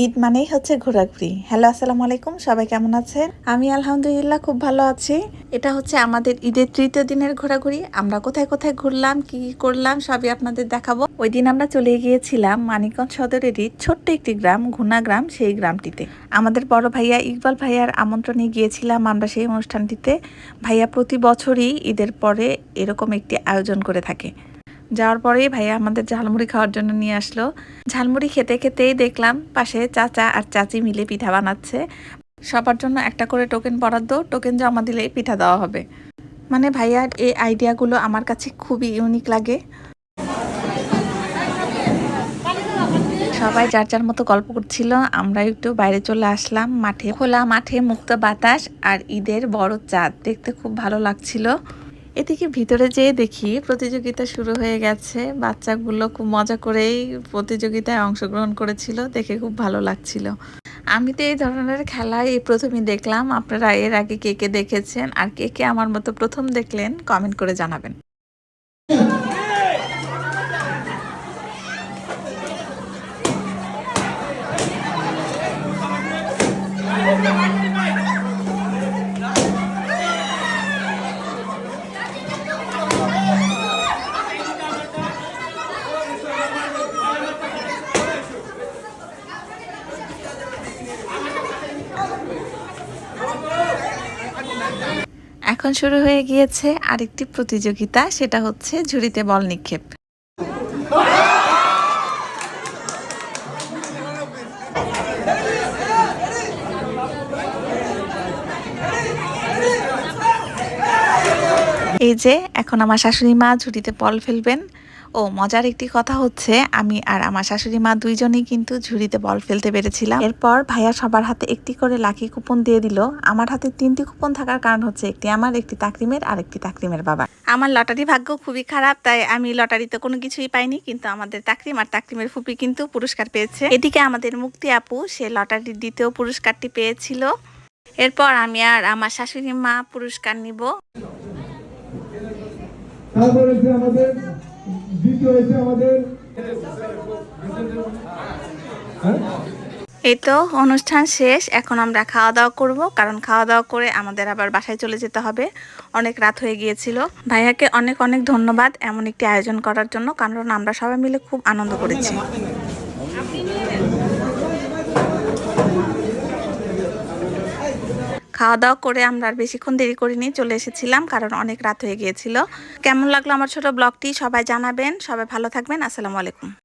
ঈদ মানেই হচ্ছে ঘোরাঘুরি। হ্যালো, আসসালামু আলাইকুম, সবাই কেমন আছেন? আমি আলহামদুলিল্লাহ খুব ভালো আছি। এটা হচ্ছে আমাদের ঈদের তৃতীয় দিনের ঘোরাঘুরি। আমরা কোথায় কোথায় ঘুরলাম, কি কি করলাম সবই আপনাদের দেখাবো। ওই দিন আমরা চলে গিয়েছিলাম মানিকগঞ্জ সদরেরই ছোট্ট একটি গ্রাম, ঘুনা গ্রাম, সেই গ্রামটিতে। আমাদের বড় ভাইয়া ইকবাল ভাইয়ার আমন্ত্রণে গিয়েছিলাম আমরা সেই অনুষ্ঠানটিতে। ভাইয়া প্রতি বছরই ঈদের পরে এরকম একটি আয়োজন করে থাকে। যাওয়ার পরেই ভাইয়া আমাদের ঝালমুড়ি খাওয়ার জন্য নিয়ে আসলো। ঝালমুড়ি খেতে খেতেই দেখলাম পাশে চাচা আর চাচি মিলে পিঠা বানাচ্ছে। সবার জন্য একটা করে টোকেন বরাদ্দ, টোকেন জমা দিলেই পিঠা দেওয়া হবে। মানে ভাইয়ার এই আইডিয়াগুলো আমার কাছে খুবই ইউনিক লাগে। সবাই যার যার মতো গল্প করছিল, আমরা একটু বাইরে চলে আসলাম। মাঠে, খোলা মাঠে মুক্ত বাতাস আর ঈদের বড় চাঁদ দেখতে খুব ভালো লাগছিল। এদিকে ভিতরে যেয়ে দেখি প্রতিযোগিতা শুরু হয়ে গেছে। বাচ্চাগুলো খুব মজা করেই প্রতিযোগিতায় অংশগ্রহণ করেছিল, দেখে খুব ভালো লাগছিল। আমি তো এই ধরনের খেলা এই প্রথমই দেখলাম। আপনারা এর আগে কে কে দেখেছেন আর কে কে আমার মতো প্রথম দেখলেন কমেন্ট করে জানাবেন। এখন শুরু হয়ে গিয়েছে আরেকটি প্রতিযোগিতা, সেটা হচ্ছে ঝুড়িতে বল নিক্ষেপ। এই যে এখন আমার শাশুড়ি মা ঝুড়িতে বল ফেলবেন। ও মজার একটি কথা হচ্ছে, আমি আর আমার শাশুড়ি মা দুইজনেই কিন্তু ঝুড়িতে বল ফেলতে পেরেছিলাম। এরপর ভাইয়া সবার হাতে একটি করে লাকি কুপন দিয়ে দিল। আমার হাতে 3টি কুপন থাকার কারণ হচ্ছে একটি আমার, একটি তাকরিমের আর একটি তাকরিমের বাবা। আমার লটারি ভাগ্য খুবই খারাপ, তাই আমি লটারিতে কোনো কিছুই পাইনি, কিন্তু আমাদের তাকরিম আর তাকরিমের ফুপি কিন্তু পুরস্কার পেয়েছে। এদিকে আমাদের মুক্তি আপু, সে লটারির দ্বিতীয় পুরস্কারটি পেয়েছিল। এরপর আমি আর আমার শাশুড়ি মা পুরস্কার নিব। তারপর হচ্ছে আমাদের দ্বিতীয় হয়েছে আমাদের এই তো অনুষ্ঠান শেষ। এখন আমরা খাওয়া দাওয়া করব, কারণ খাওয়া দাওয়া করে আমাদের আবার বাসায় চলে যেতে হবে। অনেক রাত হয়ে গিয়েছিল। ভাইয়াকে অনেক অনেক ধন্যবাদ এমন একটি আয়োজন করার জন্য, কারণ আমরা সবাই মিলে খুব আনন্দ করেছি। খাওয়া দাওয়া করে আমরা আর বেশিক্ষণ দেরি করিনি, চলে এসেছিলাম, কারণ অনেক রাত হয়ে গিয়েছিল। কেমন লাগলো আমার ছোট ব্লগটি সবাই জানাবেন। সবাই ভালো থাকবেন। আসসালামু আলাইকুম।